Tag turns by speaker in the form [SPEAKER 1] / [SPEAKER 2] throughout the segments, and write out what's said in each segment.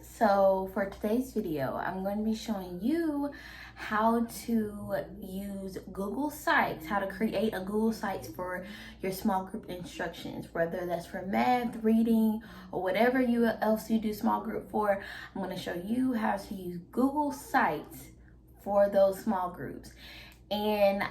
[SPEAKER 1] So for today's video, I'm going to be showing you how to use Google Sites, how to create a Google Sites for your small group instructions, whether that's for math, reading, or whatever else you do small group for. I'm going to show you how to use Google Sites for those small groups. And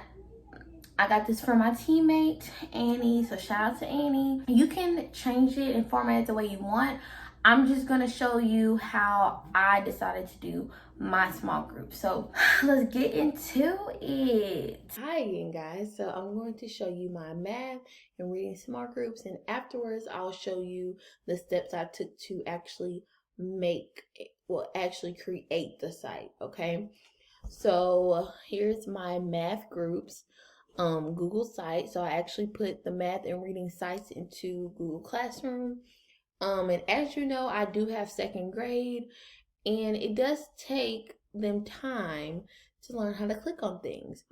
[SPEAKER 1] I got this from my teammate, Annie, so shout out to Annie. You can change it and format it the way you want. I'm just gonna show you how I decided to do my small group. So let's get into it. Hi again, guys. So I'm going to show you my math and reading small groups, and afterwards I'll show you the steps I took to actually create the site, okay? So here's my math groups Google site. So I actually put the math and reading sites into Google Classroom. And as you know, I do have second grade, and it does take them time to learn how to click on things.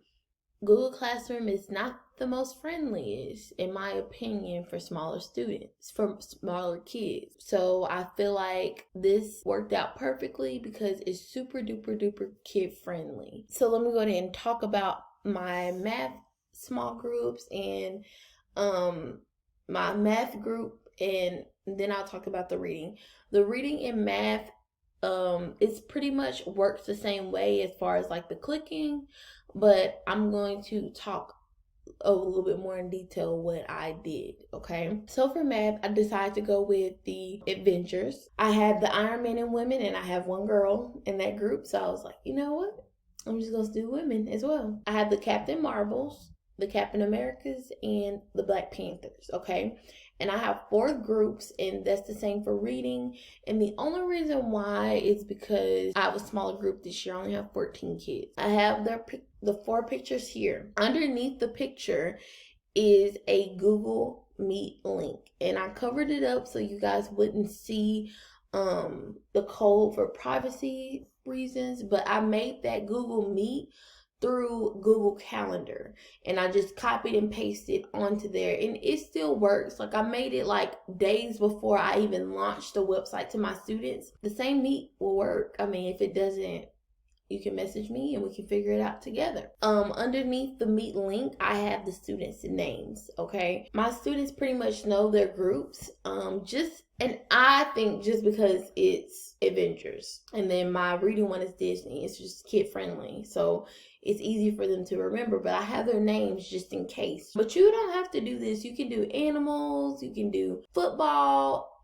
[SPEAKER 1] Google Classroom is not the most friendliest, in my opinion, for smaller students, for smaller kids. So I feel like this worked out perfectly because it's super duper duper kid friendly. So let me go ahead and talk about my math small groups and my math group, and then I'll talk about the reading. The reading and math, it's pretty much works the same way as far as like the clicking, but I'm going to talk a little bit more in detail what I did, okay? So for math, I decided to go with the Avengers. I have the Iron Men and women, and I have one girl in that group, so I was like, you know what? I'm just gonna do women as well. I have the Captain Marvels, the Captain Americas, and the Black Panthers, okay? And I have 4 groups, and that's the same for reading. And the only reason why is because I have a smaller group this year. I only have 14 kids. I have the 4 pictures here. Underneath the picture is a Google Meet link, and I covered it up so you guys wouldn't see the code for privacy reasons, but I made that Google Meet through Google Calendar, and I just copied and pasted onto there, and it still works. Like, I made it like days before I even launched the website to my students. The same Meet will work. I mean, if it doesn't, you can message me and we can figure it out together. Underneath the Meet link, I have the students' names, okay? My students pretty much know their groups, and I think just because it's Avengers. And then my reading one is Disney. It's just kid friendly, so it's easy for them to remember, but I have their names just in case. But you don't have to do this. You can do animals, you can do football,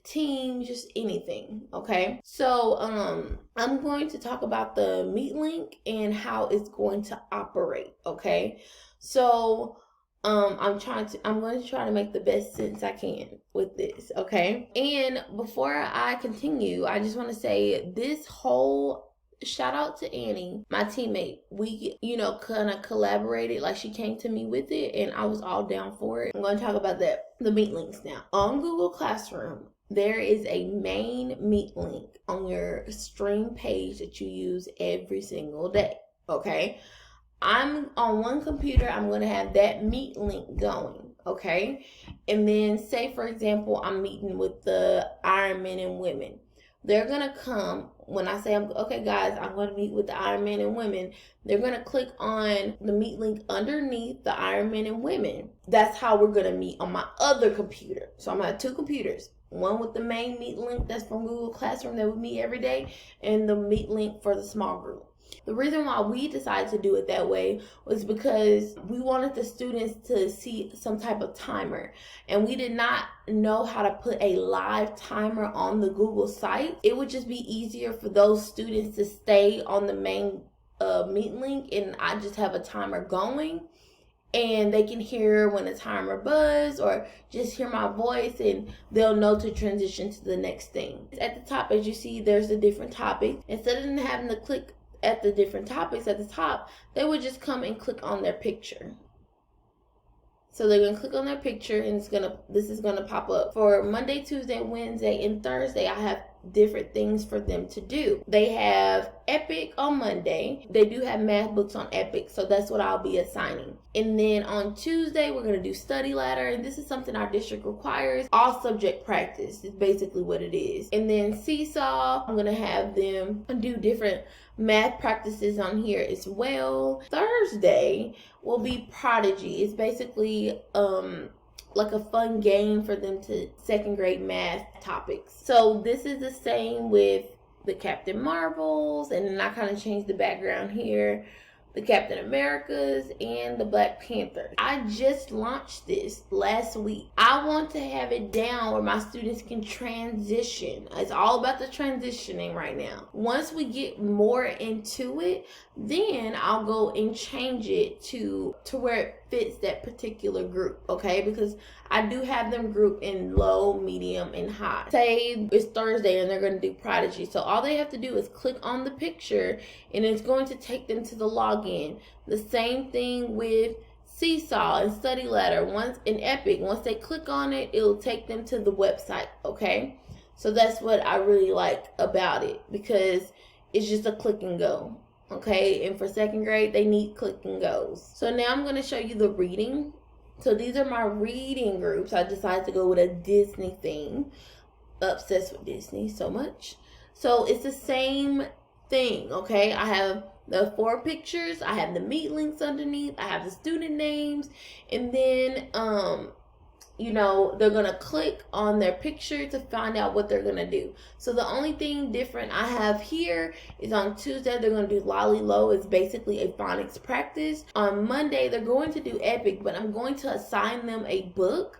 [SPEAKER 1] team, just anything, okay? So I'm going to talk about the Meet link and how it's going to operate, okay? So I'm going to try to make the best sense I can with this, okay? And before I continue, I just want to say this whole shout out to Annie, my teammate. We, kind of collaborated. Like, she came to me with it, and I was all down for it. I'm going to talk about the Meet links now. On Google Classroom, there is a main Meet link on your stream page that you use every single day, okay? I'm on one computer, I'm going to have that Meet link going, okay? And then say, for example, I'm meeting with the Iron Men and women. They're going to come, when I say, okay, guys, I'm going to meet with the Iron Men and women, they're going to click on the Meet link underneath the Iron Men and women. That's how we're going to meet on my other computer. So I'm going to have 2 computers. One with the main Meet link that's from Google Classroom that we meet every day, and the Meet link for the small group. The reason why we decided to do it that way was because we wanted the students to see some type of timer, and we did not know how to put a live timer on the Google site. It would just be easier for those students to stay on the main Meet link, and I just have a timer going, and they can hear when the timer buzz or just hear my voice, and they'll know to transition to the next thing. At the top, as you see, there's a different topic. Instead of having to click at the different topics at the top, they would just come and click on their picture. So they're going to click on their picture, and this is going to pop up. For Monday, Tuesday, Wednesday, and Thursday, I have different things for them to do. They have Epic on Monday. They do have math books on Epic, so that's what I'll be assigning. And then on Tuesday, we're going to do Study Ladder, and this is something our district requires. All subject practice is basically what it is. And then Seesaw, I'm going to have them do different math practices on here as well. Thursday will be Prodigy. It's basically like a fun game for them to second grade math topics. So this is the same with the Captain Marvels, and then I kind of changed the background here, the Captain Americas, and the Black Panthers. I just launched this last week. I want to have it down where my students can transition. It's all about the transitioning right now. Once we get more into it, then I'll go and change it to where it fits that particular group, okay? Because I do have them grouped in low, medium, and high. Say it's Thursday and they're going to do Prodigy. So all they have to do is click on the picture and it's going to take them to the login. The same thing with Seesaw and Study Ladder. Once in Epic, once they click on it, it'll take them to the website, okay? So that's what I really like about it, because it's just a click and go. Okay, and for second grade, they need click and goes. So now I'm going to show you the reading. So these are my reading groups. I decided to go with a Disney theme. Obsessed with Disney so much. So it's the same thing, okay? I have the 4 pictures. I have the meet links underneath. I have the student names. And then, you know, they're going to click on their picture to find out what they're going to do. So the only thing different I have here is on Tuesday, they're going to do Lolly Low. It's basically a phonics practice. On Monday, they're going to do Epic, but I'm going to assign them a book,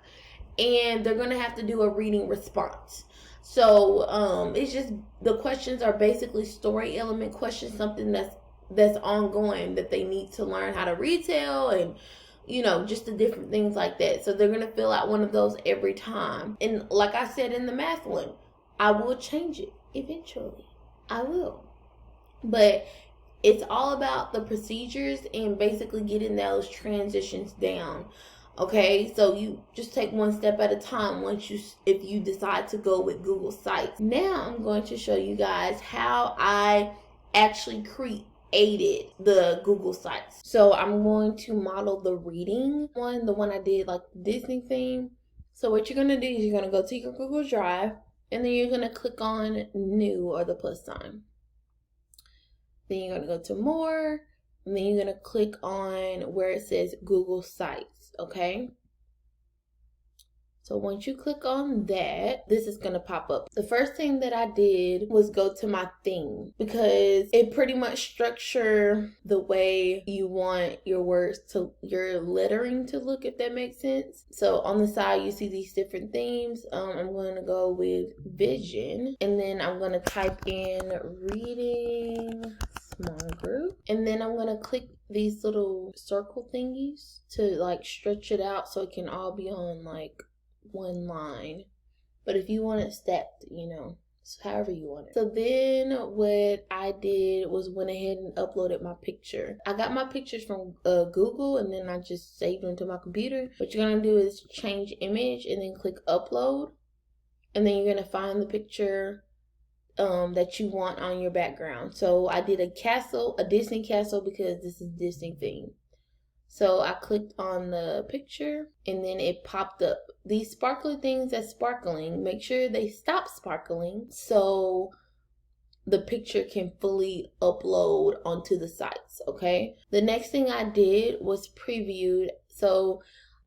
[SPEAKER 1] and they're going to have to do a reading response. So it's just, the questions are basically story element questions, something that's ongoing that they need to learn how to retell, and you know, just the different things like that. So they're going to fill out one of those every time. And like I said in the math one, I will change it eventually. I will. But it's all about the procedures and basically getting those transitions down. Okay, so you just take one step at a time if you decide to go with Google Sites. Now I'm going to show you guys how I actually created the Google Sites. So I'm going to model the reading one, the one I did like Disney theme. So what you're going to do is you're going to go to your Google Drive, and then you're going to click on new, or the plus sign. Then you're going to go to more, and then you're going to click on where it says Google Sites, okay? So once you click on that, this is going to pop up. The first thing that I did was go to my theme, because it pretty much structure the way you want your words to, your lettering to look, if that makes sense. So on the side, you see these different themes. I'm going to go with vision, and then I'm going to type in reading small group, and then I'm going to click these little circle thingies to like stretch it out so it can all be on like one line. But if you want it stacked, you know, so however you want it. So then what I did was went ahead and uploaded my picture. I got my pictures from Google, and then I just saved them to my computer. What you're gonna do is change image and then click upload, and then you're gonna find the picture that you want on your background. So I did a castle, a Disney castle, because this is Disney theme. So I clicked on the picture, and then it popped up. These sparkly things that's sparkling, make sure they stop sparkling so the picture can fully upload onto the sites, okay? The next thing I did was previewed. So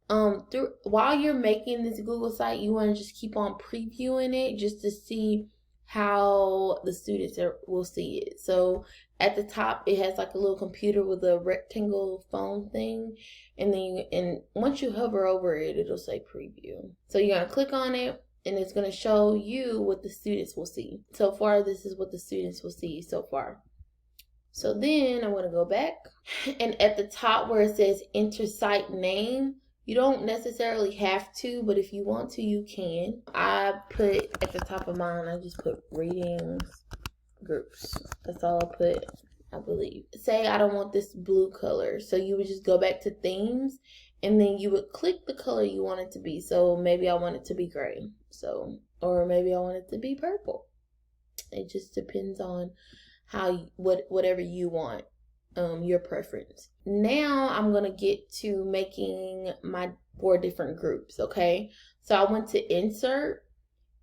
[SPEAKER 1] while you're making this Google site, you want to just keep on previewing it just to see how the students will see it. So at the top, it has like a little computer with a rectangle phone thing, and then once you hover over it, it'll say preview. So you're gonna click on it, and it's gonna show you what the students will see. So far, this is what the students will see so far. So then I'm gonna go back, and at the top where it says enter site name, you don't necessarily have to, but if you want to, you can. I put at the top of mine, I just put readings groups. That's all I put, I believe. Say I don't want this blue color, so you would just go back to themes, and then you would click the color you want it to be. So maybe I want it to be gray, or maybe I want it to be purple. It just depends on whatever you want, your preference. Now I'm gonna get to making my 4 different groups. Okay, so I went to insert,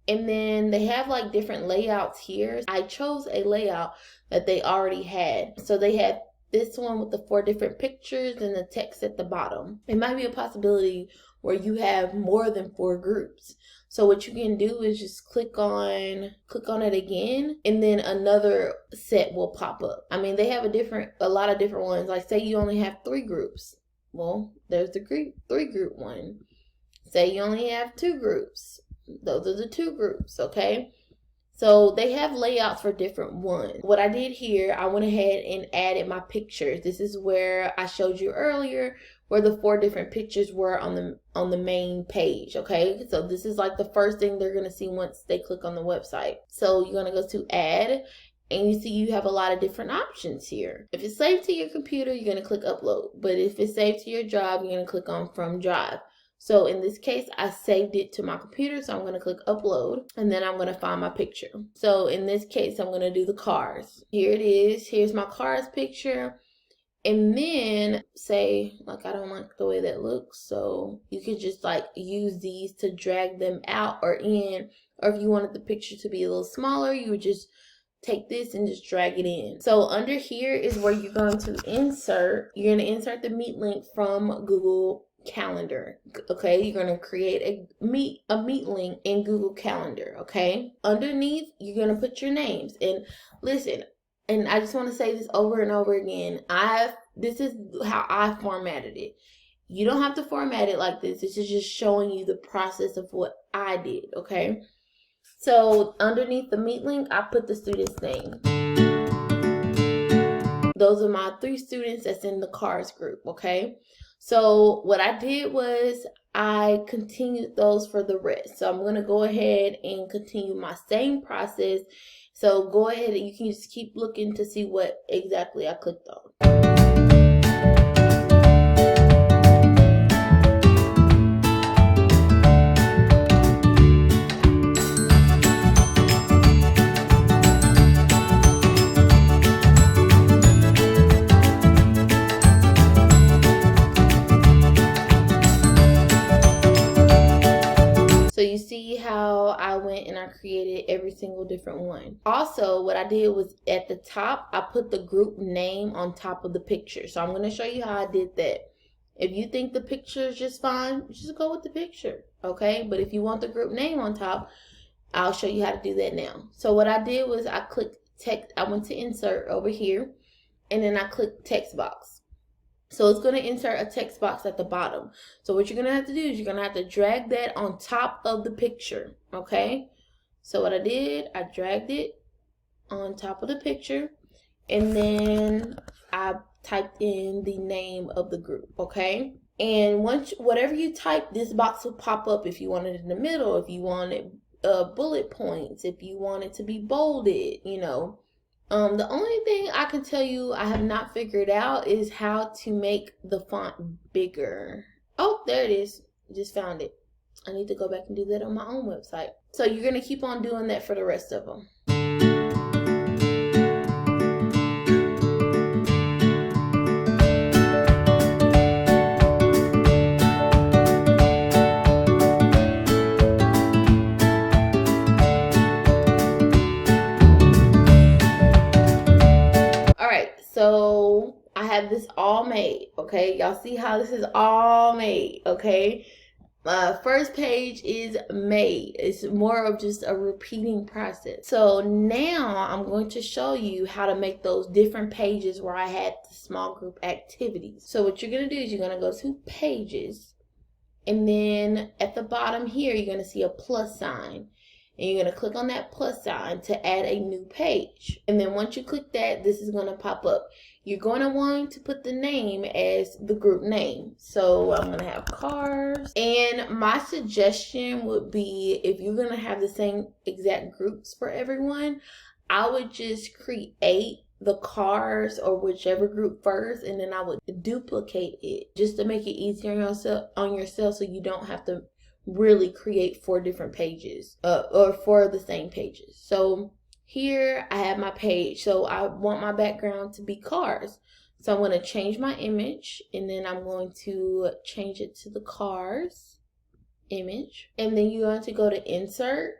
[SPEAKER 1] and then they have like different layouts here. I chose a layout that they already had. So they had this one with the 4 different pictures and the text at the bottom. It might be a possibility where you have more than 4 groups. So what you can do is just click on it again, and then another set will pop up. I mean, they have a lot of different ones. Like say you only have 3 groups. Well, there's the 3 group one. Say you only have 2 groups. Those are the 2 groups, okay? So they have layouts for different ones. What I did here, I went ahead and added my pictures. This is where I showed you earlier where the 4 different pictures were on the main page, okay? So this is like the first thing they're gonna see once they click on the website. So you're gonna go to add, and you see you have a lot of different options here. If it's saved to your computer, you're gonna click upload. But if it's saved to your drive, you're gonna click on from drive. So in this case, I saved it to my computer, so I'm going to click upload, and then I'm going to find my picture. So in this case, I'm going to do the cars. Here it is. Here's my cars picture. And then say, like, I don't like the way that looks, so you could just like use these to drag them out or in, or if you wanted the picture to be a little smaller, you would just take this and just drag it in. So under here is where you're going to insert. You're going to insert the Meet link from Google Calendar. Okay, you're going to create a meet link in Google Calendar. Okay, underneath you're going to put your names. And listen, and I just want to say this over and over again, this is how I formatted it. You don't have to format it like this. This is just showing you the process of what I did. Okay, so underneath the Meet link, I put the student's name. Those are my 3 students that's in the cars group. Okay, so what I did was I continued those for the rest. So I'm going to go ahead and continue my same process. So go ahead and you can just keep looking to see what exactly I clicked on. So you see how I went and I created every single different one. Also, what I did was at the top, I put the group name on top of the picture. So I'm going to show you how I did that. If you think the picture is just fine, just go with the picture, okay? But if you want the group name on top, I'll show you how to do that now. So what I did was I clicked text. I went to insert over here, and then I clicked text box. So it's going to insert a text box at the bottom. So what you're going to have to do is you're going to have to drag that on top of the picture, okay? So what I did, I dragged it on top of the picture, and then I typed in the name of the group, okay? And whatever you type, this box will pop up if you want it in the middle, if you wanted bullet points, if you want it to be bolded, you know. The only thing I can tell you I have not figured out is how to make the font bigger. Oh, there it is. Just found it. I need to go back and do that on my own website. So you're going to keep on doing that for the rest of them. So I have this all made, okay? Y'all see how this is all made, okay? My first page is made. It's more of just a repeating process. So now I'm going to show you how to make those different pages where I had the small group activities. So what you're going to do is you're going to go to pages, and then at the bottom here, you're going to see a plus sign. And you're going to click on that plus sign to add a new page. And then once you click that, this is going to pop up. You're going to want to put the name as the group name. So I'm going to have cars. And my suggestion would be, if you're going to have the same exact groups for everyone, I would just create the cars or whichever group first, and then I would duplicate it just to make it easier on yourself so you don't have to really create 4 different pages or 4 of the same pages. So here I have my page. So I want my background to be cars. So I'm going to change my image, and then I'm going to change it to the cars image. And then you're going to go to insert,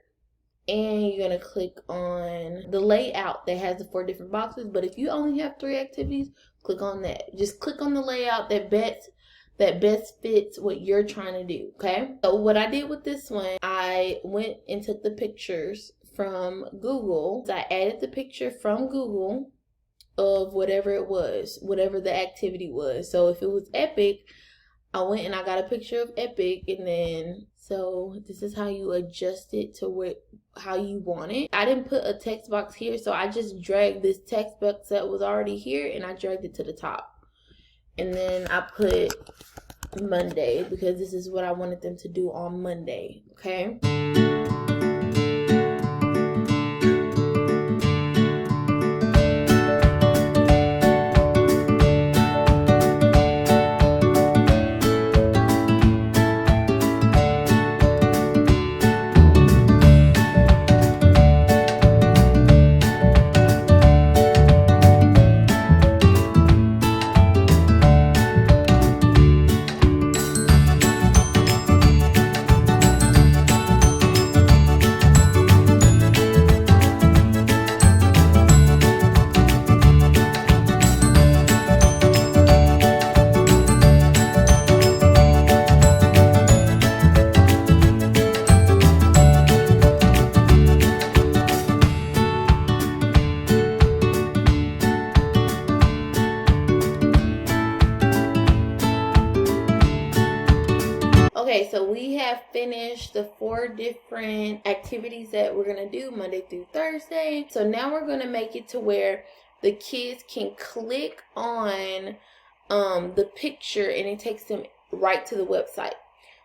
[SPEAKER 1] and you're going to click on the layout that has the 4 different boxes. But if you only have 3 activities, click on that. Just click on the layout that best fits what you're trying to do, okay? So what I did with this one, I went and took the pictures from Google. So I added the picture from Google of whatever it was, whatever the activity was. So if it was Epic, I went and I got a picture of Epic, and then so this is how you adjust it to how you want it. I didn't put a text box here, so I just dragged this text box that was already here and I dragged it to the top. And then I put Monday because this is what I wanted them to do on Monday, okay? Okay, so we have finished the 4 different activities that we're going to do Monday through Thursday. So now we're going to make it to where the kids can click on the picture and it takes them right to the website.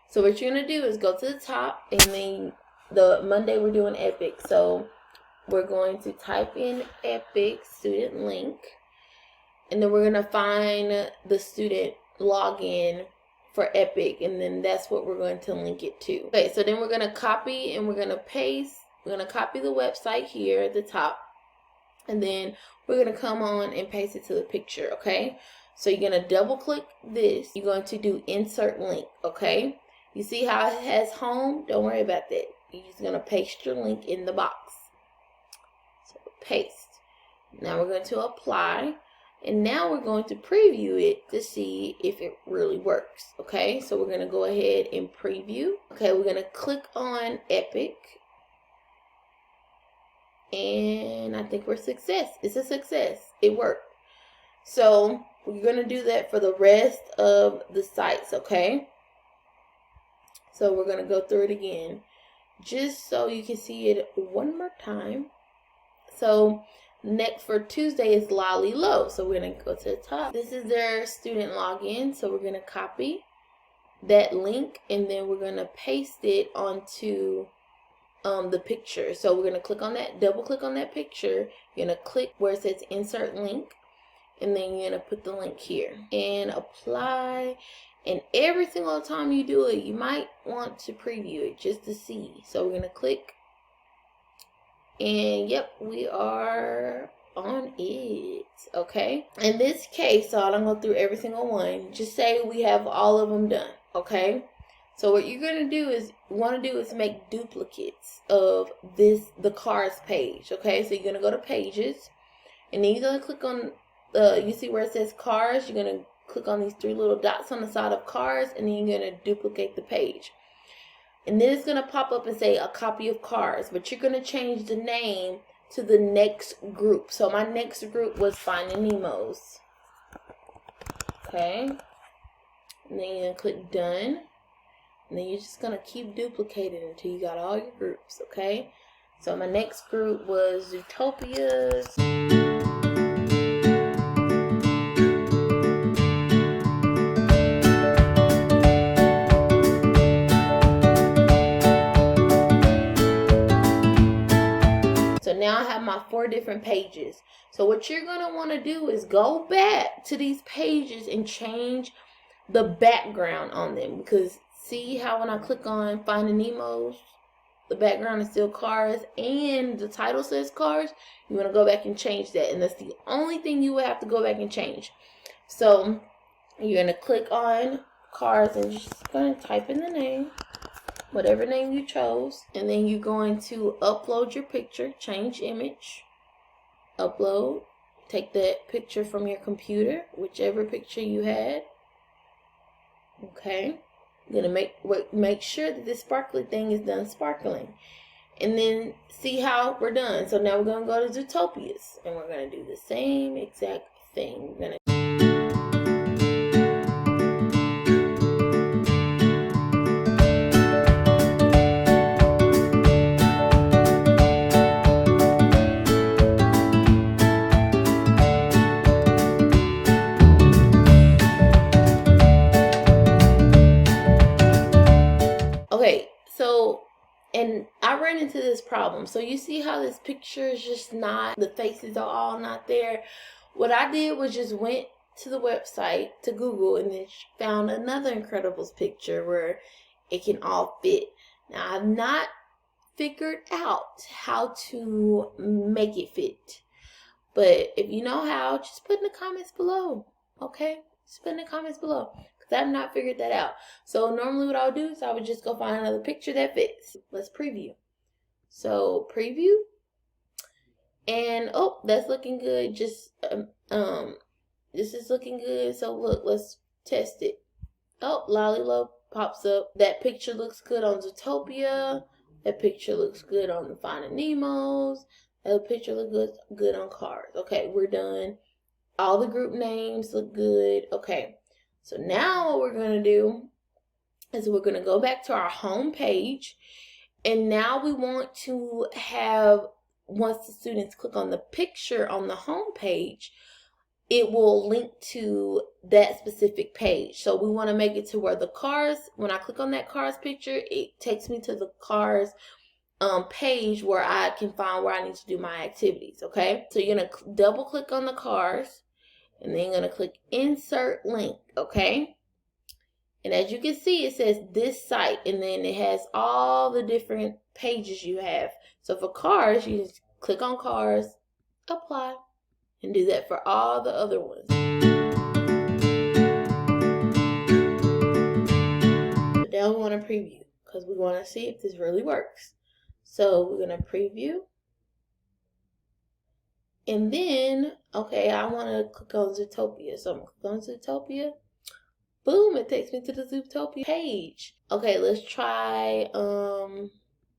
[SPEAKER 1] So what you're going to do is go to the top, and then the Monday we're doing Epic. So we're going to type in Epic student link, and then we're going to find the student login for Epic, and then that's what we're going to link it to. Okay, so then we're going to copy and we're going to paste. We're going to copy the website here at the top, and then we're going to come on and paste it to the picture, okay? So you're going to double click this. You're going to do insert link, okay? You see how it has home? Don't worry about that. You're just going to paste your link in the box. So paste. Now we're going to apply. And now we're going to preview it to see if it really works, okay? So we're going to go ahead and preview. Okay, we're going to click on Epic. And I think we're success. It's a success. It worked. So we're going to do that for the rest of the sites, okay? So we're going to go through it again, just so you can see it one more time. So next for Tuesday is Lolly Low. So we're going to go to the top. This is their student login. So we're going to copy that link, and then we're going to paste it onto the picture. So we're going to click on that, double click on that picture. You're going to click where it says insert link, and then you're going to put the link here and apply. And every single time you do it, you might want to preview it just to see. So we're going to click. And yep, we are on it, okay? In this case, so I don't go through every single one. Just say we have all of them done, okay? So what you're going to do is, make duplicates of the cars page, okay? So you're going to go to pages, and then you're going to click on, you see where it says cars? You're going to click on these 3 little dots on the side of cars, and then you're going to duplicate the page. And then it's going to pop up and say a copy of cars, but you're going to change the name to the next group. So my next group was Finding Nemos. Okay. And then you're going to click done. And then you're just going to keep duplicating until you got all your groups. Okay. So my next group was Zootopias. Now I have my 4 different pages. So what you're going to want to do is go back to these pages and change the background on them. Because see how when I click on Finding Nemo's, the background is still cars and the title says cars, you want to go back and change that. And that's the only thing you would have to go back and change. So you're going to click on cars and just going to type in the name, whatever name you chose. And then you're going to upload your picture, change image, upload. Take that picture from your computer, whichever picture you had. Okay. I'm going to make sure that this sparkly thing is done sparkling. And then see how we're done. So now we're going to go to Zootopias. And we're going to do the same exact thing. We're going to okay, so, and I ran into this problem. So you see how this picture is just not, the faces are all not there. What I did was just went to the website, to Google, and then found another Incredibles picture where it can all fit. Now, I've not figured out how to make it fit. But if you know how, just put in the comments below, okay? Just put in the comments below. I have not figured that out. So normally what I would do is I would just go find another picture that fits. Let's preview. So preview. And oh, that's looking good. Just this is looking good. So look, let's test it. Oh, Lollipop pops up. That picture looks good on Zootopia. That picture looks good on the Finding Nemo's. That picture looks good on Cars. Okay, we're done. All the group names look good. Okay. So now what we're going to do is we're going to go back to our home page. And now we want to have, once the students click on the picture on the home page, it will link to that specific page. So we want to make it to where the cars, when I click on that cars picture, it takes me to the cars page where I can find where I need to do my activities. Okay. So you're going to double click on the cars. And then you're going to click insert link, okay? And as you can see, it says this site, and then it has all the different pages you have. So for cars, you just click on cars, apply, and do that for all the other ones. But now we want to preview because we want to see if this really works. So we're going to preview. And then, okay, I want to click on Zootopia. So I'm going to click on Zootopia. Boom, it takes me to the Zootopia page. Okay, let's try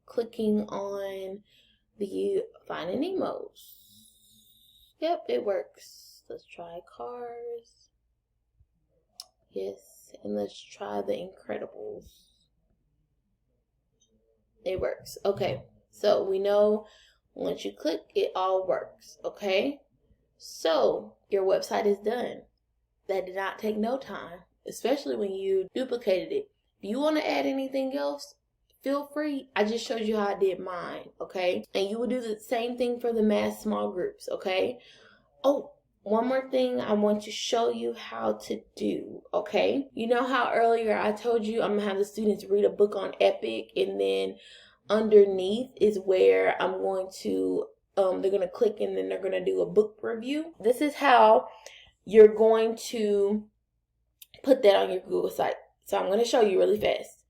[SPEAKER 1] clicking on the Finding Nemo's. Yep, it works. Let's try Cars. Yes, and let's try the Incredibles. It works. Okay, so we know once you click, it all works, okay? So, your website is done. That did not take no time, especially when you duplicated it. If you want to add anything else, feel free. I just showed you how I did mine, okay? And you will do the same thing for the math small groups, okay? Oh, one more thing I want to show you how to do, okay? You know how earlier I told you I'm going to have the students read a book on Epic, and then underneath is where I'm going to, they're going to click and then they're going to do a book review. This is how you're going to put that on your Google site. So I'm going to show you really fast.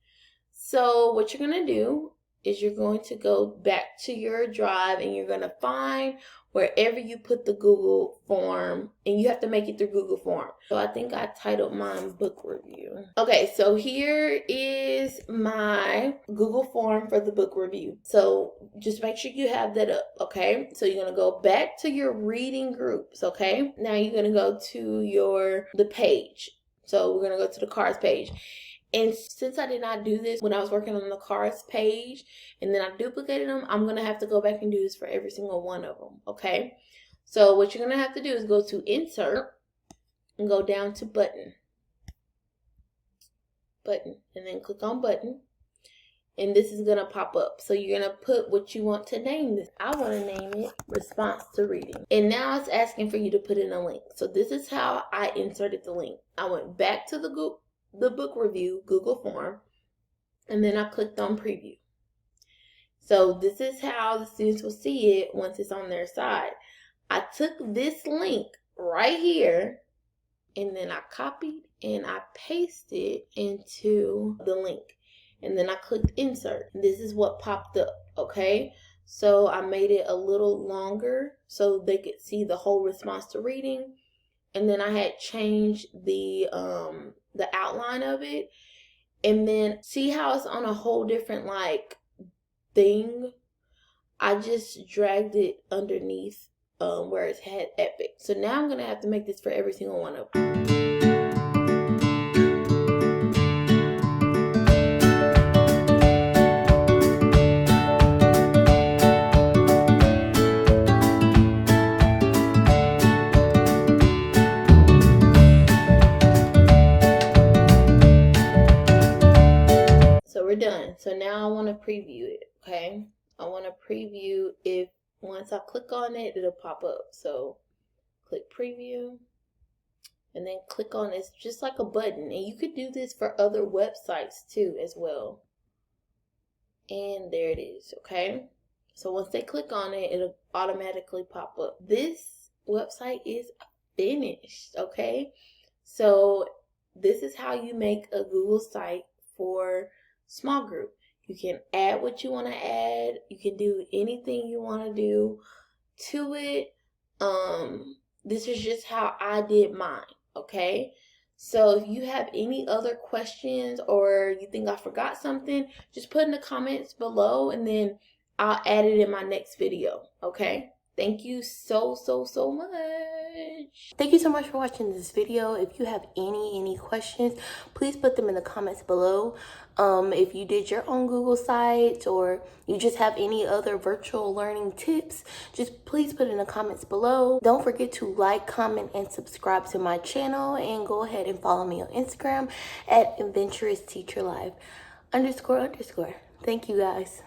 [SPEAKER 1] So what you're going to do is you're going to go back to your drive and you're going to find wherever you put the Google form, and you have to make it through Google Form. So I think I titled mine book review. Okay, so here is my Google form for the book review. So just make sure you have that up, okay? So you're gonna go back to your reading groups, okay? Now you're gonna go to the page. So we're gonna go to the Cars page. And since I did not do this when I was working on the Cars page, and then I duplicated them, I'm going to have to go back and do this for every single one of them, okay? So what you're going to have to do is go to Insert and go down to Button, and then click on Button. And this is going to pop up. So you're going to put what you want to name this. I want to name it Response to Reading. And now it's asking for you to put in a link. So this is how I inserted the link. I went back to the book review Google form, and then I clicked on preview. So this is how the students will see it once it's on their side. I took this link right here and then I copied and I pasted into the link. And then I clicked insert. This is what popped up, okay? So I made it a little longer so they could see the whole response to reading. And then I had changed the outline of it. And then see how it's on a whole different like thing? I just dragged it underneath where it had epic. So now I'm gonna have to make this for every single one of them. So we're done. So now I want to preview it, okay? I want to preview if once I click on it, it'll pop up. So click preview and then click on it. It's just like a button. And you could do this for other websites too as well. And there it is, okay? So once they click on it, it'll automatically pop up. This website is finished, okay? So this is how you make a Google site for small group. You can add what you want to add. You can do anything you want to do to it. This is just how I did mine, okay? So if you have any other questions or you think I forgot something, just put in the comments below and then I'll add it in my next video, okay? Thank you so much. Thank you so much for watching this video. If you have any questions, please put them in the comments below. If you did your own Google site or you just have any other virtual learning tips, just please put it in the comments below. Don't forget to like, comment, and subscribe to my channel, and go ahead and follow me on Instagram at AdventurousTeacherLive __. Thank you guys.